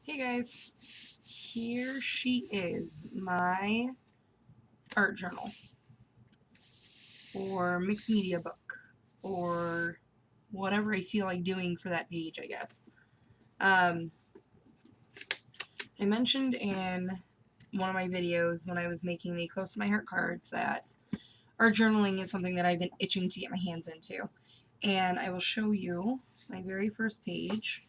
Hey guys, here she is, my art journal, or mixed media book, or whatever I feel like doing for that page, I guess. Um, I mentioned in one of my videos when I was making the Close to My Heart cards that art journaling is something that I've been itching to get my hands into. And I will show you my very first page.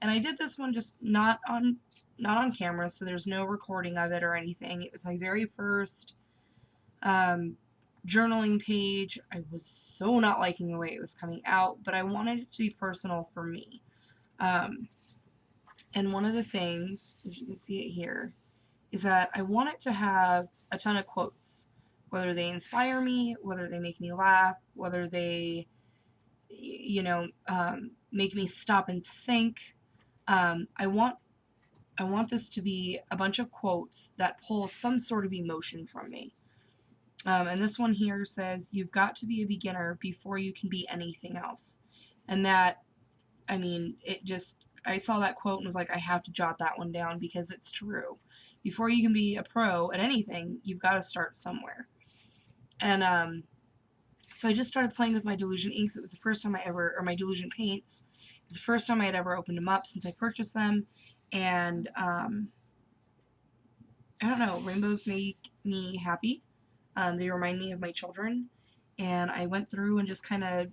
And I did this one just not on camera, so there's no recording of it or anything. It was my very first journaling page. I was so not liking the way it was coming out, but I wanted it to be personal for me. Um, and one of the things, as you can see it here, is that I want it to have a ton of quotes, whether they inspire me, whether they make me laugh, whether they, make me stop and think. I want this to be a bunch of quotes that pull some sort of emotion from me. And this one here says, "You've got to be a beginner before you can be anything else." And that, I mean, I saw that quote and was like, I have to jot that one down because it's true. Before you can be a pro at anything, you've got to start somewhere. And so I just started playing with my Delusion inks. It was the first time or my Delusion paints. It was the first time I had ever opened them up since I purchased them. And I don't know, rainbows make me happy. They remind me of my children. And I went through and just kind of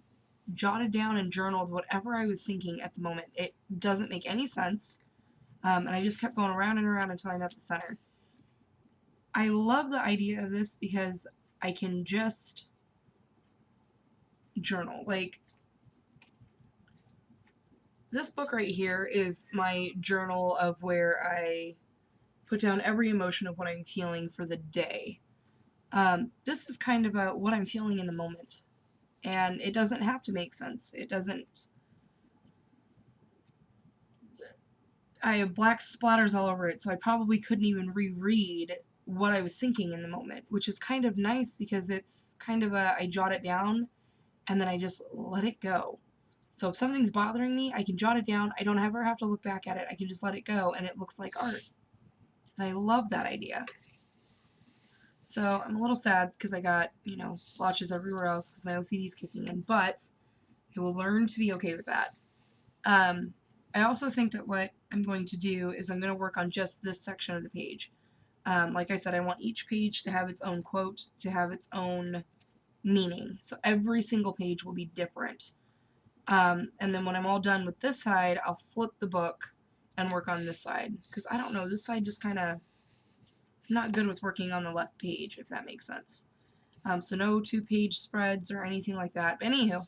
jotted down and journaled whatever I was thinking at the moment. It doesn't make any sense. And I just kept going around and around until I'm at the center. I love the idea of this because I can just journal. Like, this book right here is my journal of where I put down every emotion of what I'm feeling for the day. This is kind of about what I'm feeling in the moment. And it doesn't have to make sense. It doesn't. I have black splatters all over it, so I probably couldn't even reread what I was thinking in the moment, which is kind of nice because it's kind of I jot it down and then I just let it go. So if something's bothering me, I can jot it down. I don't ever have to look back at it. I can just let it go and it looks like art. And I love that idea. So I'm a little sad because I got, blotches everywhere else because my OCD is kicking in, but I will learn to be okay with that. I also think that what I'm going to do is I'm going to work on just this section of the page. Like I said, I want each page to have its own quote, to have its own meaning. So every single page will be different. And then when I'm all done with this side, I'll flip the book and work on this side. Because I don't know, this side just kind of not good with working on the left page, if that makes sense. So no 2-page spreads or anything like that. But anywho,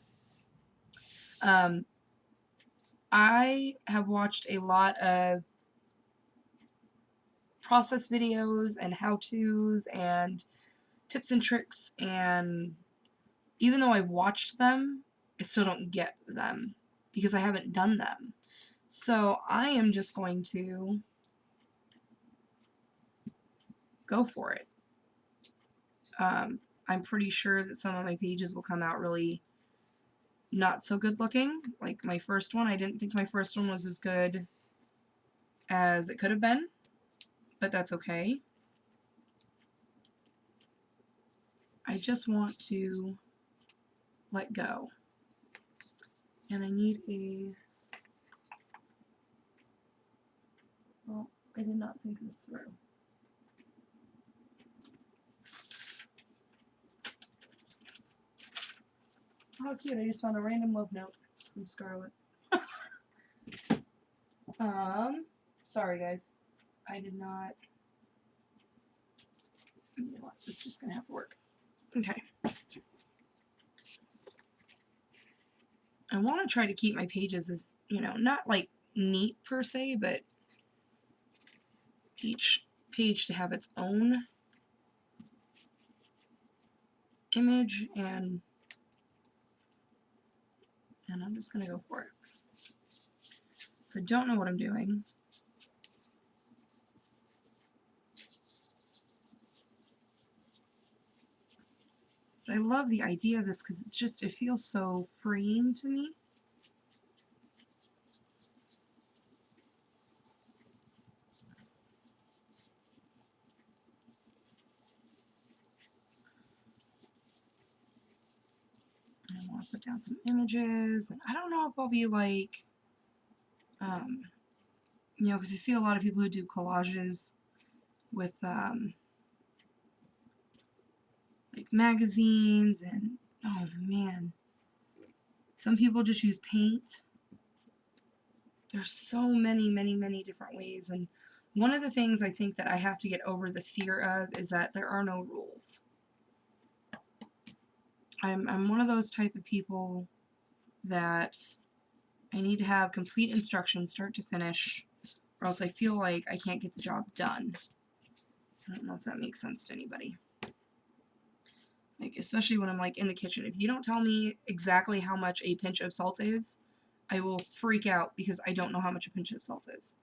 I have watched a lot of process videos and how-tos and tips and tricks, and even though I've watched them, I still don't get them because I haven't done them. So I am just going to go for it. I'm pretty sure that some of my pages will come out really not so good looking. Like my first one, I didn't think my first one was as good as it could have been, but that's okay. I just want to let go. And I need well, I did not think this through. How cute, I just found a random love note from Scarlett. Sorry guys. I did not... You know what, this is just gonna have to work. Okay. I want to try to keep my pages as, not like neat per se, but each page to have its own image, and I'm just gonna go for it. So I don't know what I'm doing. But I love the idea of this because it feels so freeing to me. put down some images, and I don't know if I'll be like, you know, because I see a lot of people who do collages with, like magazines, and, oh man, some people just use paint. There's so many, many, many different ways, and one of the things I think that I have to get over the fear of is that there are no rules. I'm one of those type of people that I need to have complete instruction start to finish, or else I feel like I can't get the job done. I don't know if that makes sense to anybody. Like, especially when I'm like in the kitchen. If you don't tell me exactly how much a pinch of salt is, I will freak out because I don't know how much a pinch of salt is.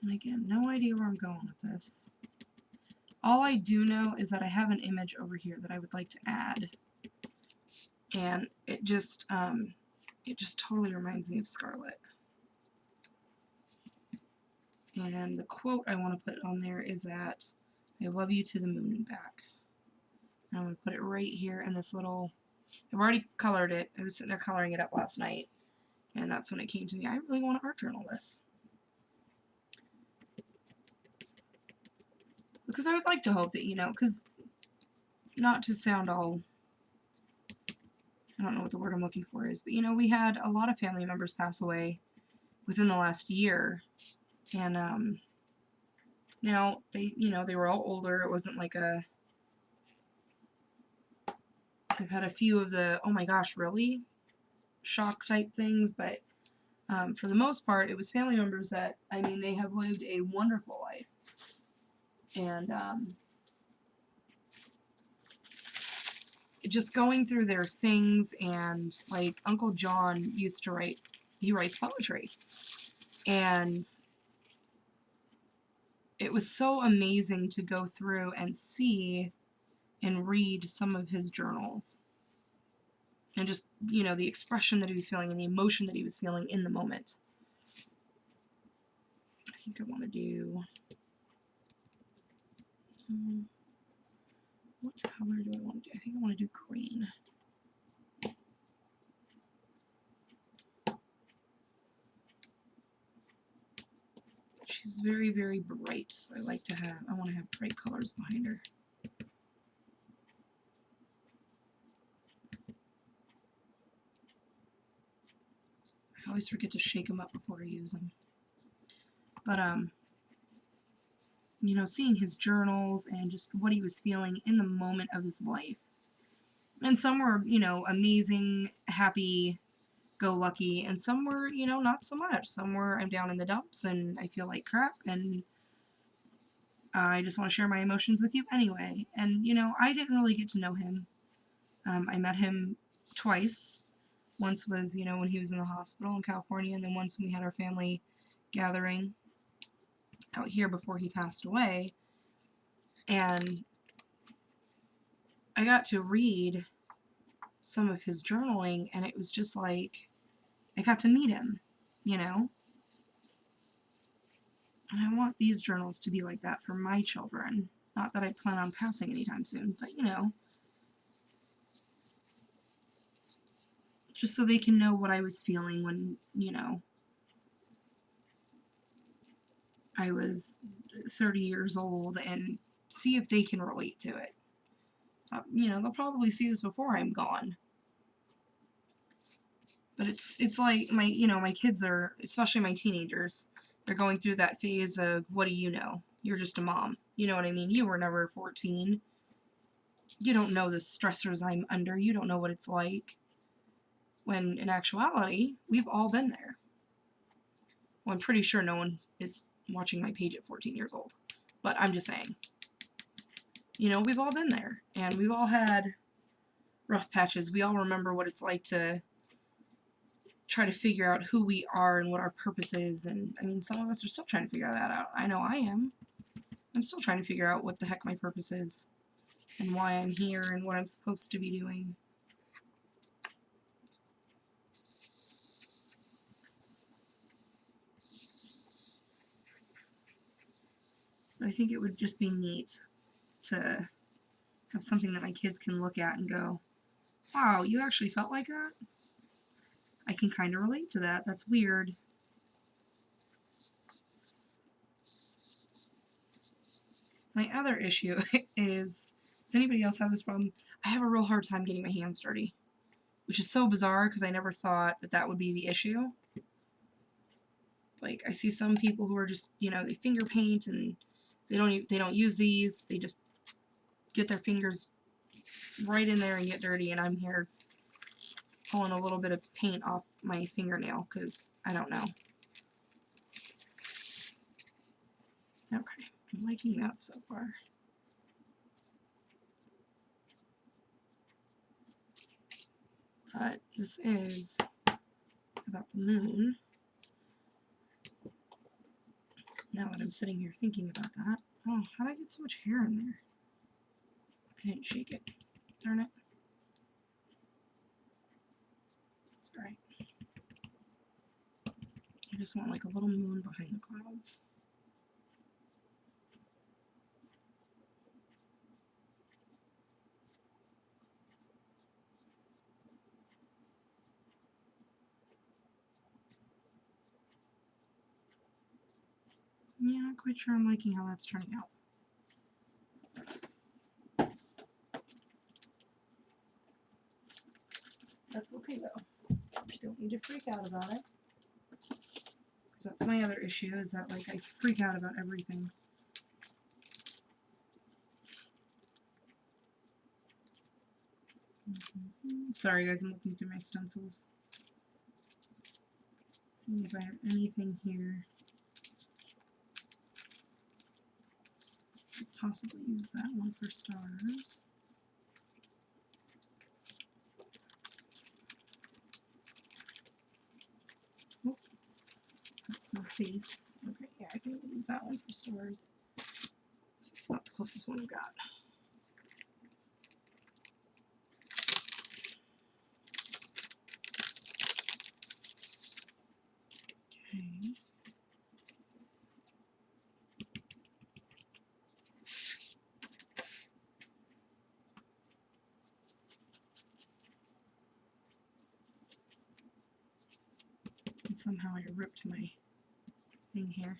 And again, no idea where I'm going with this. All I do know is that I have an image over here that I would like to add. And it just totally reminds me of Scarlet. And the quote I want to put on there is that I love you to the moon and back. And I'm going to put it right here in this little, I've already colored it. I was sitting there coloring it up last night. And that's when it came to me. I really want to art journal this. Because I would like to hope that, you know, because not to sound all, I don't know what the word I'm looking for is, but, you know, we had a lot of family members pass away within the last year. And, now, they, you know, they were all older. It wasn't like a, I've had a few of the, oh my gosh, really? Shock type things, but for the most part, it was family members that, I mean, they have lived a wonderful life. And just going through their things, and like Uncle John used to write, he writes poetry. And it was so amazing to go through and see and read some of his journals. And just, you know, the expression that he was feeling and the emotion that he was feeling in the moment. I think I want to do, what color do I want to do? I think I want to do green. She's very, very bright, so I want to have bright colors behind her. I always forget to shake them up before I use them. But, you know, seeing his journals and just what he was feeling in the moment of his life. And some were, you know, amazing, happy, go lucky, and some were, you know, not so much. Some were, I'm down in the dumps and I feel like crap, and I just want to share my emotions with you anyway. And, you know, I didn't really get to know him. I met him twice. Once was, you know, when he was in the hospital in California, and then once when we had our family gathering out here before he passed away. And I got to read some of his journaling, and it was just like, I got to meet him, you know? And I want these journals to be like that for my children. Not that I plan on passing anytime soon, but, you know, just so they can know what I was feeling when, you know, I was 30 years old, and see if they can relate to it. You know, they'll probably see this before I'm gone. But it's like my, you know, my kids are, especially my teenagers, they're going through that phase of, what do you know? You're just a mom. You know what I mean? You were never 14. You don't know the stressors I'm under. You don't know what it's like. When in actuality, we've all been there. Well, I'm pretty sure no one is watching my page at 14 years old. But I'm just saying. You know, we've all been there. And we've all had rough patches. We all remember what it's like to try to figure out who we are and what our purpose is. And I mean, some of us are still trying to figure that out. I know I am. I'm still trying to figure out what the heck my purpose is and why I'm here and what I'm supposed to be doing. But I think it would just be neat to have something that my kids can look at and go, wow, you actually felt like that? I can kind of relate to that. That's weird. My other issue is, does anybody else have this problem? I have a real hard time getting my hands dirty, which is so bizarre because I never thought that that would be the issue. Like, I see some people who are just, you know, they finger paint and they don't use these. They just get their fingers right in there and get dirty, and I'm here pulling a little bit of paint off my fingernail because I don't know. Okay, I'm liking that so far. But this is about the moon. Now that I'm sitting here thinking about that. Oh, how did I get so much hair in there? I didn't shake it. Darn it. It's alright. I just want like a little moon behind the clouds. Yeah, not quite sure I'm liking how that's turning out. That's okay though. You don't need to freak out about it. Because that's my other issue, is that like I freak out about everything. Sorry guys, I'm looking through my stencils. Seeing if I have anything here. Could possibly use that one for stars. Oh, that's my face. Okay, yeah, I can use that one for stars. So it's about the closest one I've got. Okay. And somehow I ripped my thing here.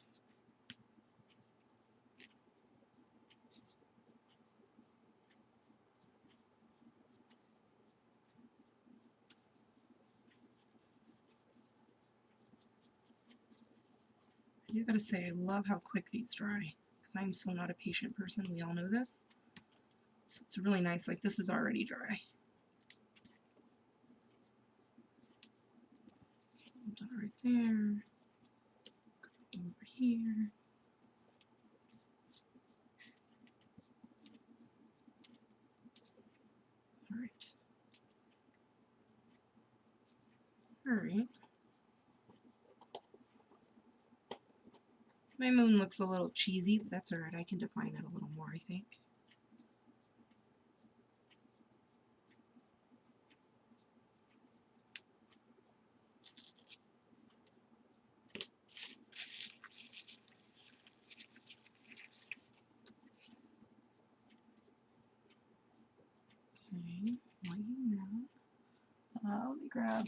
I do gotta say, I love how quick these dry, because I'm so not a patient person, we all know this. So it's really nice, like this is already dry. Done it right there. Over here. Alright. Alright. My moon looks a little cheesy, but that's alright. I can define it a little more, I think. Okay, liking that. Let me grab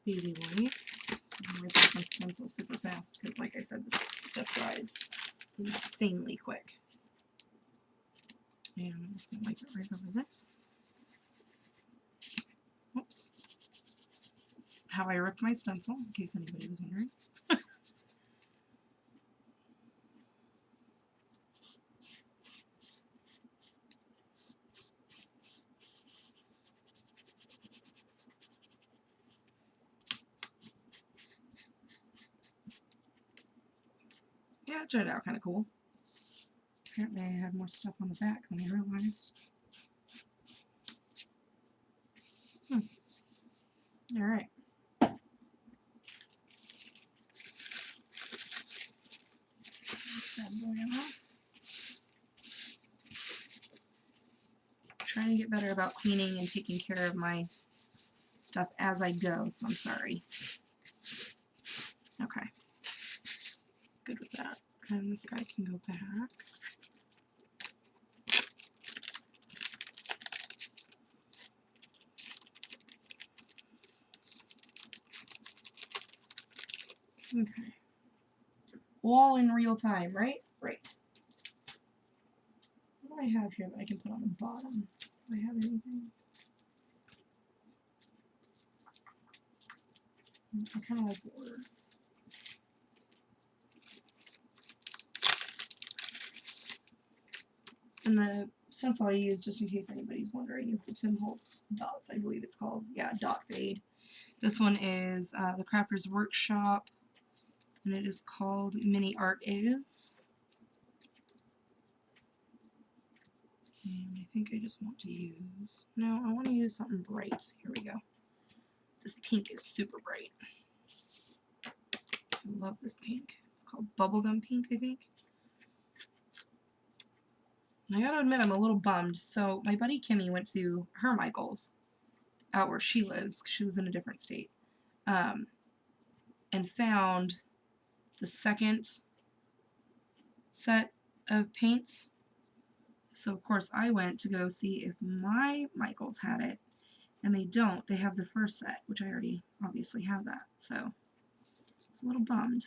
baby wipes. So I'm going to rip my stencil super fast because, like I said, this stuff dries insanely quick. And I'm just going to wipe it right over this. Whoops. That's how I ripped my stencil, in case anybody was wondering. Yeah, it turned out kind of cool. Apparently I had more stuff on the back than I realized. Alright. bad boy off. I'm trying to get better about cleaning and taking care of my stuff as I go, so I'm sorry. Okay. Good with that. And this guy can go back. Okay. All in real time, right? Right. What do I have here that I can put on the bottom? Do I have anything? I kind of like words. And the stencil I use, just in case anybody's wondering, is the Tim Holtz Dots, I believe it's called. Yeah, Dot Fade. This one is the Crafter's Workshop, and it is called Mini Art Is. And I think I just want to use... No, I want to use something bright. Here we go. This pink is super bright. I love this pink. It's called Bubblegum Pink, I think. And I gotta admit, I'm a little bummed. So my buddy Kimmy went to her Michael's, out where she lives, because she was in a different state, and found the second set of paints. So of course I went to go see if my Michael's had it, and they don't. They have the first set, which I already obviously have that. So I was a little bummed.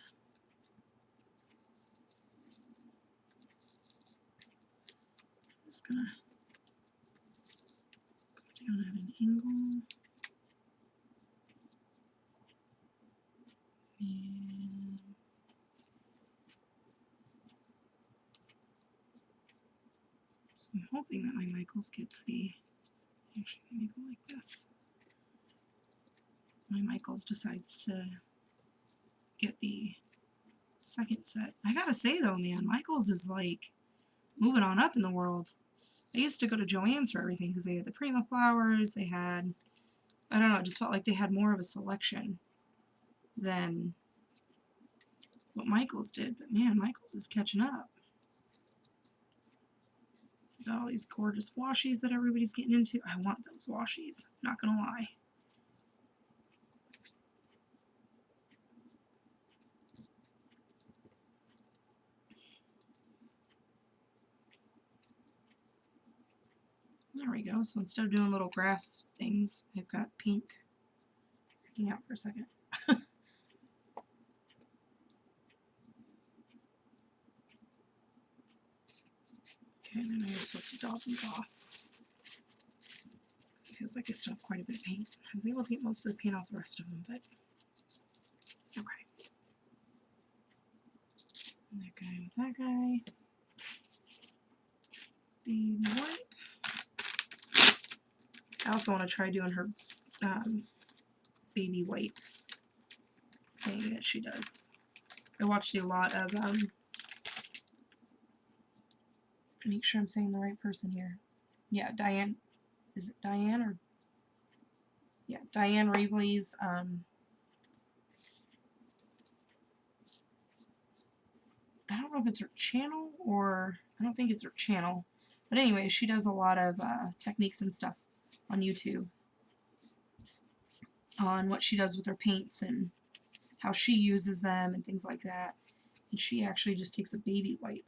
I'm just gonna go down at an angle. And so I'm hoping that my Michael's gets the... Actually, let me go like this. My Michael's decides to get the second set. I gotta say though, man, Michael's is like moving on up in the world. I used to go to Joann's for everything because they had the Prima flowers, they had, I don't know, it just felt like they had more of a selection than what Michael's did. But man, Michael's is catching up. Got all these gorgeous washies that everybody's getting into. I want those washies, not gonna lie. There we go. So instead of doing little grass things, I've got pink. Hang out for a second. Okay, then I'm supposed to dot these off. Because it feels like I still have quite a bit of paint. I was able to get most of the paint off the rest of them, but okay. And that guy with that guy. Baby wipe. I also want to try doing her baby wipe thing that she does. I watched a lot of, make sure I'm saying the right person here. Yeah, Diane, is it Diane or? Yeah, Diane Reevely's, I don't know if it's her channel or, I don't think it's her channel. But anyway, she does a lot of techniques and stuff on YouTube on what she does with her paints and how she uses them and things like that. And she actually just takes a baby wipe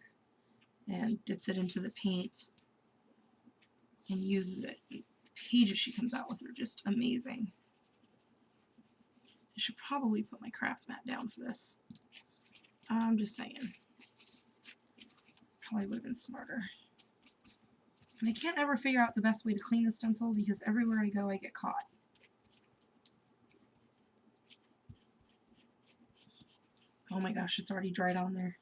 and dips it into the paint and uses it. The pages she comes out with are just amazing. I should probably put my craft mat down for this. I'm just saying. Probably would have been smarter. And I can't ever figure out the best way to clean the stencil because everywhere I go I get caught. Oh my gosh, it's already dried on there.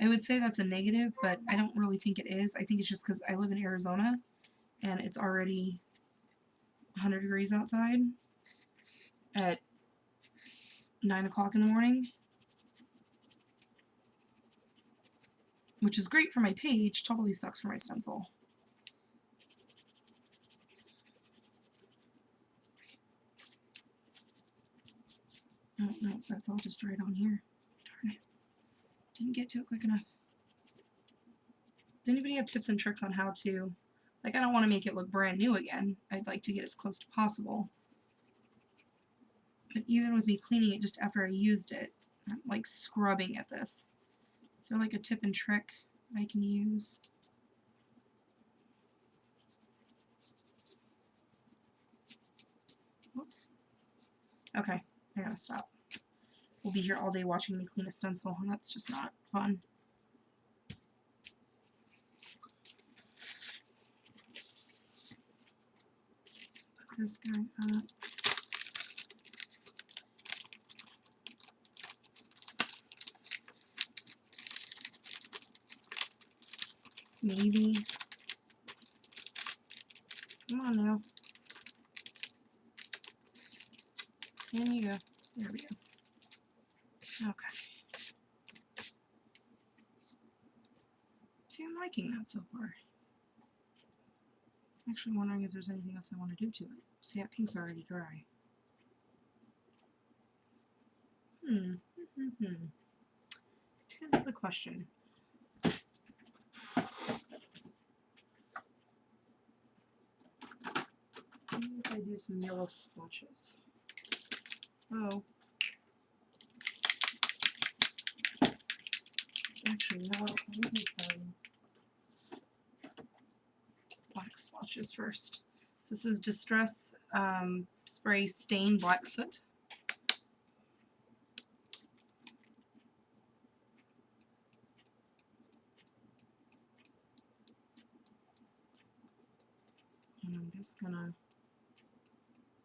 I would say that's a negative, but I don't really think it is. I think it's just because I live in Arizona and it's already 100 degrees outside at 9 o'clock in the morning, which is great for my page, totally sucks for my stencil. Oh, no, that's all just right on here. Darn it. Didn't get to it quick enough. Does anybody have tips and tricks on how to... Like, I don't want to make it look brand new again. I'd like to get as close to possible. But even with me cleaning it just after I used it, I'm like scrubbing at this. Is there like a tip and trick I can use? Whoops. Okay, I gotta stop. We'll be here all day watching me clean a stencil, and that's just not fun. Put this guy up. Maybe. Come on now. There you go. There we go. Okay. See, I'm liking that so far. I'm actually wondering if there's anything else I want to do to it. See, that pink's already dry. Tis the question. Maybe if I do some yellow splotches. Oh. Actually, no, I'll do some black splotches first. So this is Distress Spray Stain Black Soot. And I'm just gonna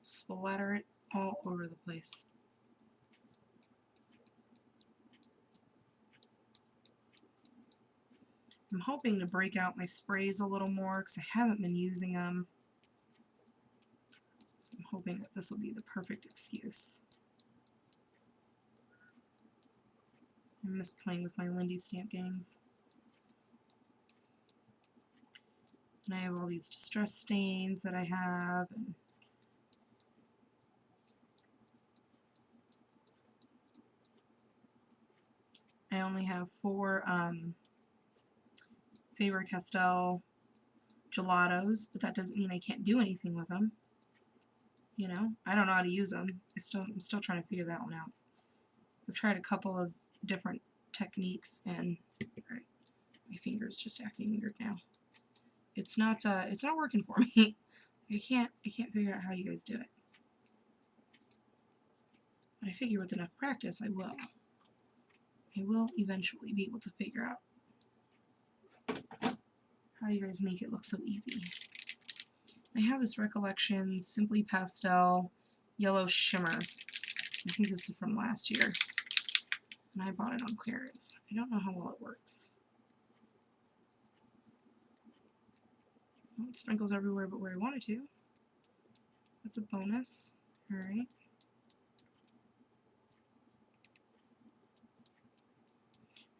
splatter it all over the place. I'm hoping to break out my sprays a little more because I haven't been using them. So I'm hoping that this will be the perfect excuse. I miss playing with my Lindy stamp games. And I have all these distress stains that I have. And I only have 4 Faber-Castell gelatos, but that doesn't mean I can't do anything with them. You know, I don't know how to use them. I'm still trying to figure that one out. I've tried a couple of different techniques, and my finger's just acting weird now. It's not working for me. I can't figure out how you guys do it. But I figure with enough practice, I will. I will eventually be able to figure out how you guys make it look so easy. I have this Recollection Simply Pastel Yellow Shimmer. I think this is from last year. And I bought it on clearance. I don't know how well it works. Well, it sprinkles everywhere but where I want it to. That's a bonus. Alright.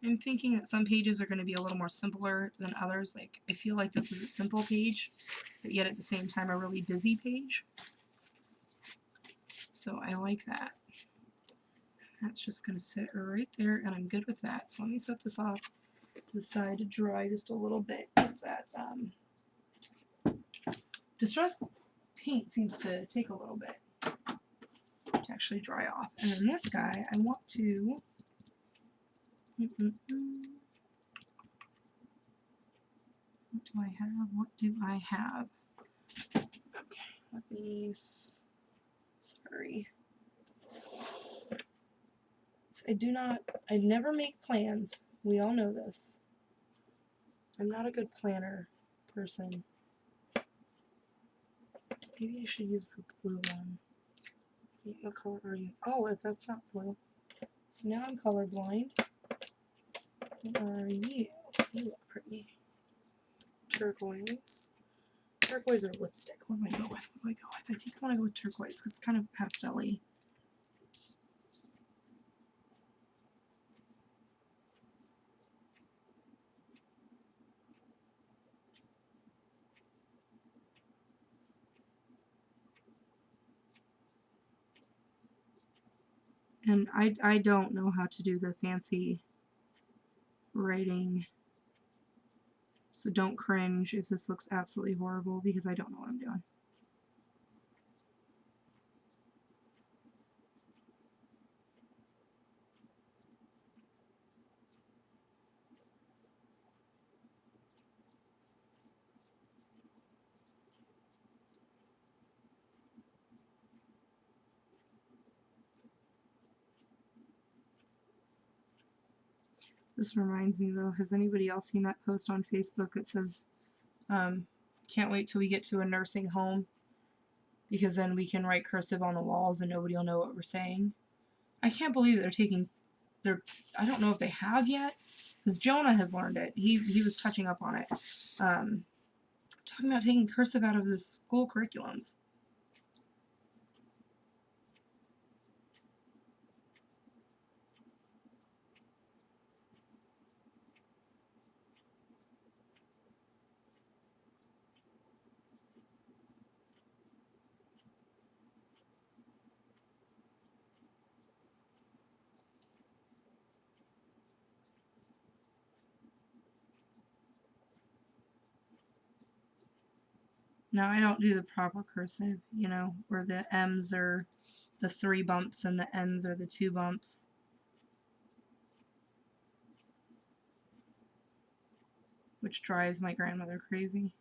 I'm thinking that some pages are going to be a little more simpler than others. Like, I feel like this is a simple page, but yet at the same time a really busy page. So I like that. That's just going to sit right there, and I'm good with that. So let me set this off to the side to dry just a little bit, because that Distress paint seems to take a little bit to actually dry off. And then this guy, I want to... What do I have? What do I have? Okay, let me... Sorry. So I never make plans. We all know this. I'm not a good planner person. Maybe I should use the blue one. What color are you? Olive, that's not blue. So now I'm colorblind. What are you? You look pretty. Turquoise. Turquoise or lipstick? What do I go with? What do I go with? I think I want to go with turquoise because it's kind of pastel-y. And I don't know how to do the fancy writing, so don't cringe if this looks absolutely horrible, because I don't know what I'm doing. This reminds me though, has anybody else seen that post on Facebook that says, can't wait till we get to a nursing home because then we can write cursive on the walls and nobody will know what we're saying? I can't believe they're taking I don't know if they have yet, because Jonah has learned it. He was touching up on it. Talking about taking cursive out of the school curriculums. Now, I don't do the proper cursive, you know, where the M's are the 3 bumps and the N's are the 2 bumps. Which drives my grandmother crazy.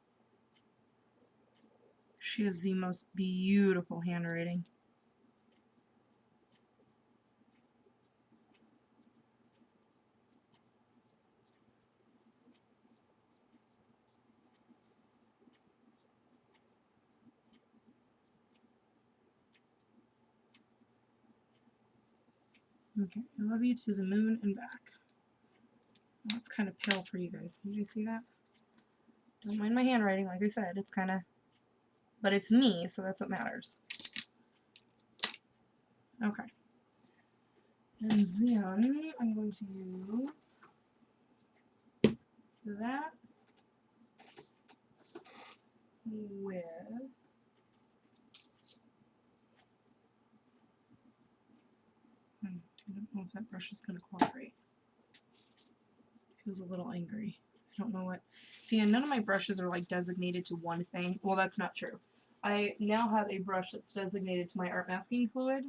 She has the most beautiful handwriting. Okay, I love you to the moon and back. Well, it's kind of pale for you guys. Can you see that? Don't mind my handwriting, like I said, it's kind of... But it's me, so that's what matters. Okay. And then I'm going to use that with... I don't know if that brush is going to cooperate. Feels a little angry. I don't know what... See, and none of my brushes are like designated to one thing. Well, that's not true. I now have a brush that's designated to my art masking fluid,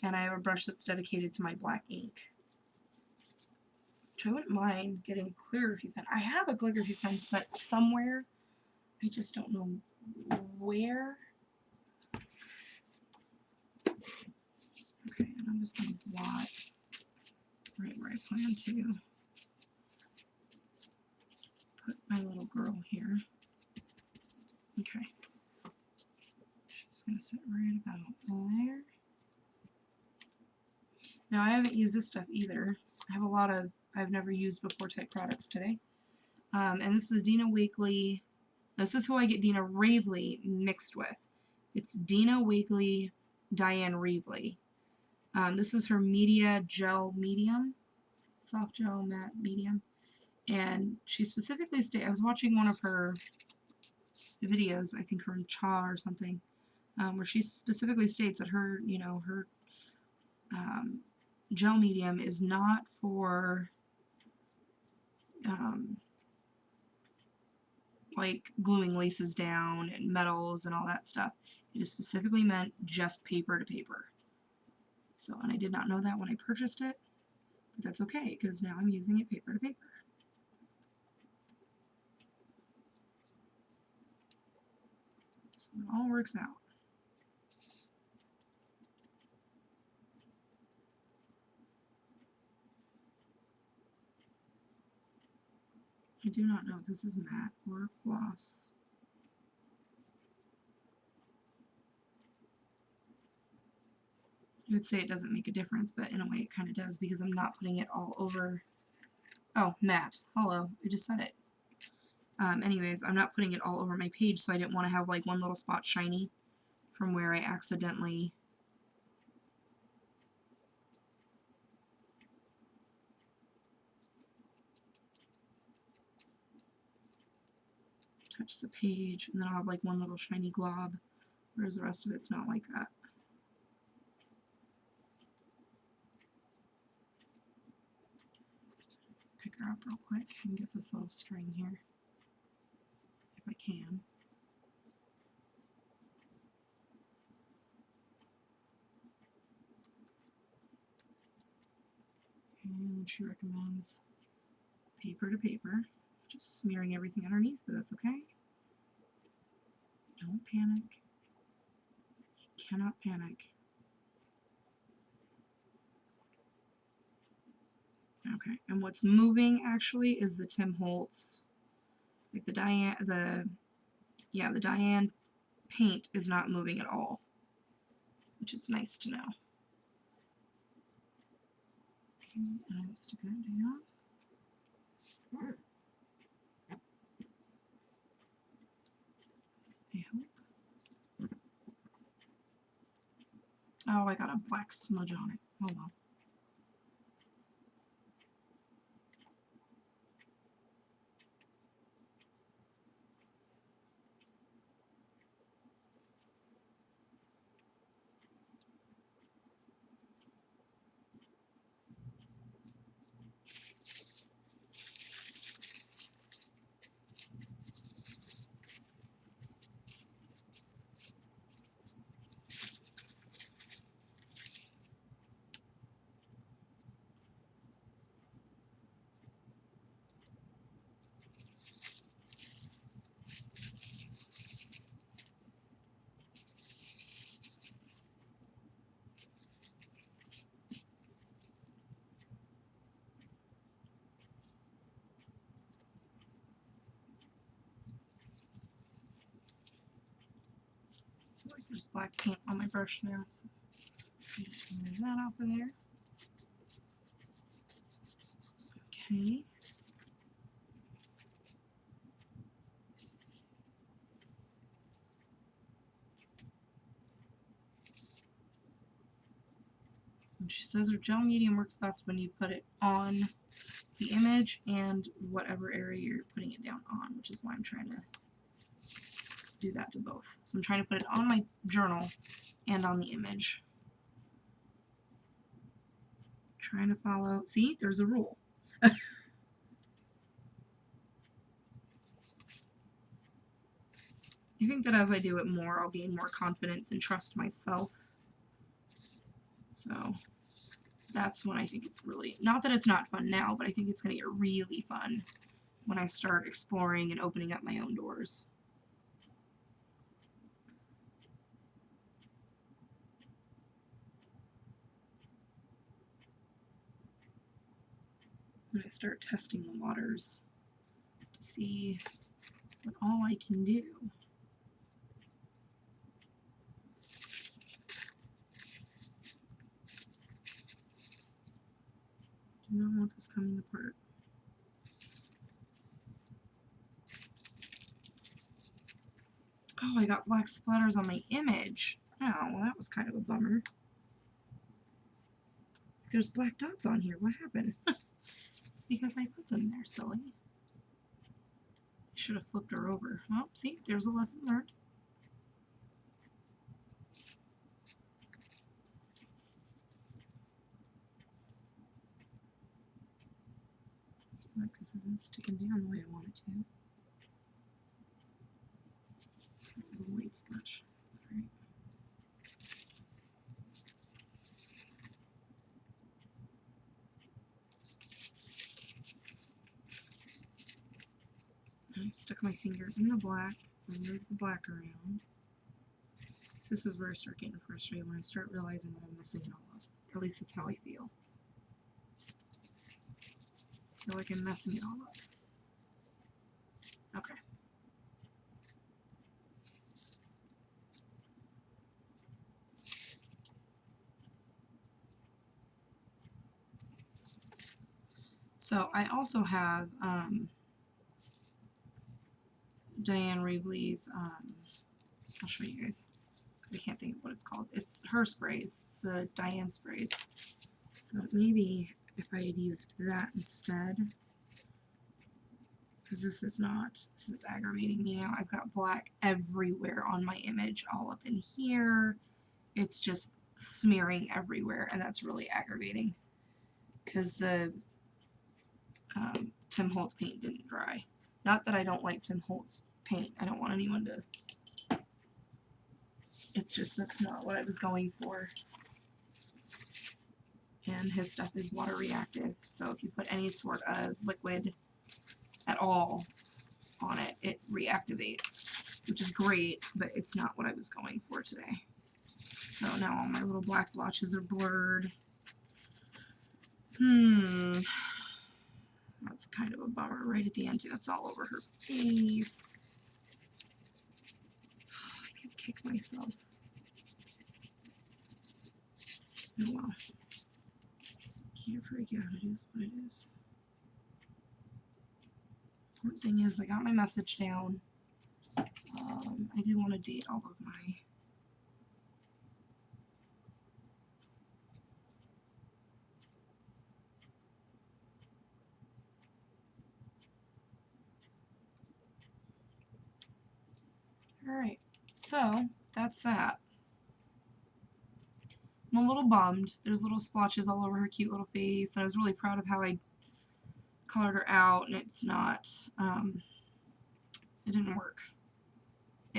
and I have a brush that's dedicated to my black ink. Which I wouldn't mind getting a calligraphy pen. I have a calligraphy pen set somewhere. I just don't know where. Okay, and I'm just going to blot right where I plan to put my little girl here. Okay. She's going to sit right about there. Now, I haven't used this stuff either. I have a lot of I've never used before type products today. And this is Dina Wakley. This is who I get Dina Ravely mixed with. It's Dina Wakley, Diane Ravely. This is her Media Gel Medium. Soft Gel Matte Medium. And she specifically stated, I was watching one of her videos, I think from Cha or something, where she specifically states that her, you know, her gel medium is not for like gluing laces down and metals and all that stuff. It is specifically meant just paper to paper. So, and I did not know that when I purchased it, but that's okay because now I'm using it paper to paper. So it all works out. I do not know if this is matte or gloss. I would say it doesn't make a difference, but in a way it kind of does because I'm not putting it all over. Oh, matte. Hello. I just said it. Anyways, I'm not putting it all over my page, so I didn't want to have like one little spot shiny from where I accidentally touch the page, and then I'll have like one little shiny glob, whereas the rest of it's not like that. her up real quick and get this little string here, if I can. And she recommends paper to paper, just smearing everything underneath, but that's okay. Don't panic. You cannot panic. Okay, and what's moving actually is the Tim Holtz, like the Diane paint is not moving at all, which is nice to know. Okay, and I'll stick that down. I hope. Oh, I got a black smudge on it. Oh well. I feel like there's black paint on my brush now, so I just remove that off of there. Okay. And she says her gel medium works best when you put it on the image and whatever area you're putting it down on, which is why I'm trying to do that to both. So I'm trying to put it on my journal and on the image. Trying to follow. See, there's a rule. I think that as I do it more, I'll gain more confidence and trust myself. So that's when I think it's really, not that it's not fun now, but I think it's going to get really fun when I start exploring and opening up my own doors. When I start testing the waters to see what all I can do. I do not want this coming apart. Oh, I got black splatters on my image. Oh, well, that was kind of a bummer. There's black dots on here. What happened? It's because I put them there, silly. I should have flipped her over. Well, see, there's a lesson learned. Like this isn't sticking down the way I want it to. That was way too much. That's alright. I stuck my finger in the black and moved the black around. So this is where I start getting frustrated, when I start realizing that I'm messing it all up. Or at least that's how I feel. I feel like I'm messing it all up. Okay. So I also have Diane Reevely's, I'll show you guys. I can't think of what it's called. It's her sprays. It's the Diane sprays. So maybe if I had used that instead, because this is aggravating me now. I've got black everywhere on my image, all up in here. It's just smearing everywhere, and that's really aggravating. Because Tim Holtz paint didn't dry. Not that I don't like Tim Holtz paint. I don't want anyone to... It's just that's not what I was going for. And his stuff is water reactive, so if you put any sort of liquid at all on it, it reactivates, which is great, but it's not what I was going for today. So now all my little black blotches are blurred. That's kind of a bummer right at the end too. That's all over her face. I could kick myself. Oh well. Can't freak out. It is what it is. Important thing is I got my message down. I do want to date all of my... Alright, so that's that. I'm a little bummed. There's little splotches all over her cute little face, and I was really proud of how I colored her out, and it's not, it didn't work.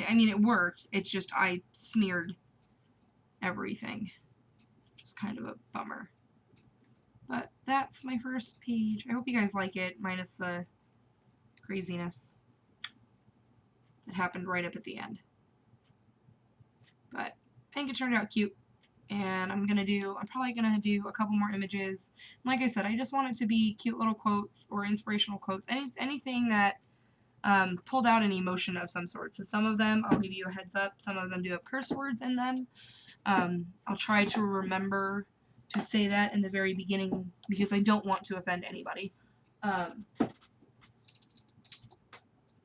I mean, it worked, it's just I smeared everything. Just kind of a bummer. But that's my first page. I hope you guys like it, minus the craziness that happened right up at the end. But I think it turned out cute. And I'm probably gonna do a couple more images. Like I said, I just want it to be cute little quotes or inspirational quotes. Anything that pulled out an emotion of some sort. So some of them, I'll give you a heads up, some of them do have curse words in them. I'll try to remember to say that in the very beginning because I don't want to offend anybody.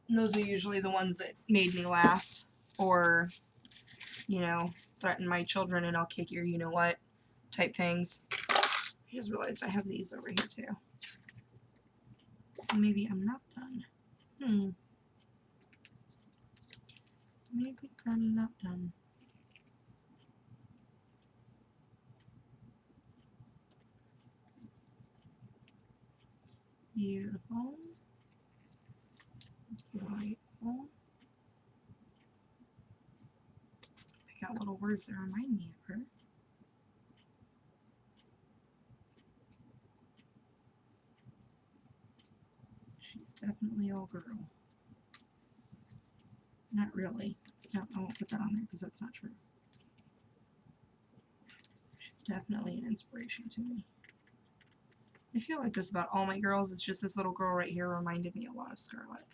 Those are usually the ones that made me laugh or, you know, threaten my children and I'll kick your you-know-what type things. I just realized I have these over here too. So maybe I'm not done. Maybe I'm not done. Beautiful. Delightful. Pick out little words that remind me of her. She's definitely all girl. Not really. No, I won't put that on there because that's not true. She's definitely an inspiration to me. I feel like this about all my girls. It's just this little girl right here reminded me a lot of Scarlett.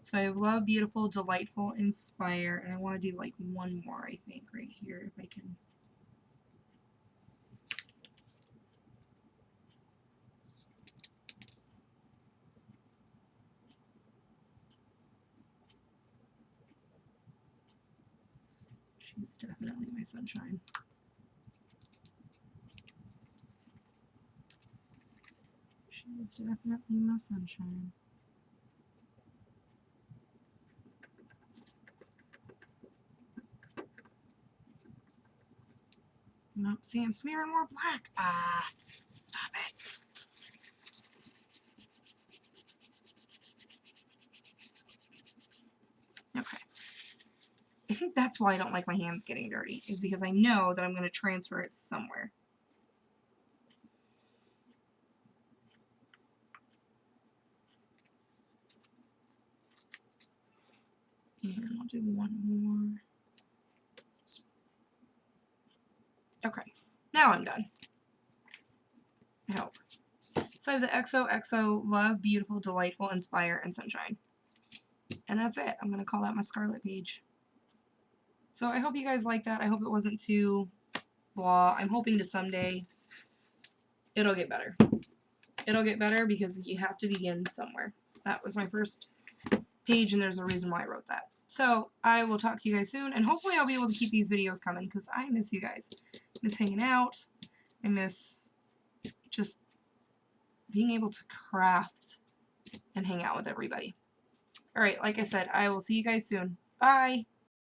So I have love, beautiful, delightful, inspire, and I want to do like one more, I think, right here, if I can. She's definitely my sunshine. She's definitely my sunshine. Nope, see, I'm smearing more black. Ah, stop it. Okay. I think that's why I don't like my hands getting dirty, is because I know that I'm going to transfer it somewhere. And I'll do one more. Okay, now I'm done. I hope. So I have the XOXO, love, beautiful, delightful, inspire, and sunshine. And that's it. I'm going to call that my Scarlet page. So I hope you guys like that. I hope it wasn't too blah. I'm hoping to someday it'll get better. It'll get better because you have to begin somewhere. That was my first page, and there's a reason why I wrote that. So I will talk to you guys soon, and hopefully I'll be able to keep these videos coming because I miss you guys. miss hanging out. I miss just being able to craft and hang out with everybody. Alright, like I said, I will see you guys soon. Bye!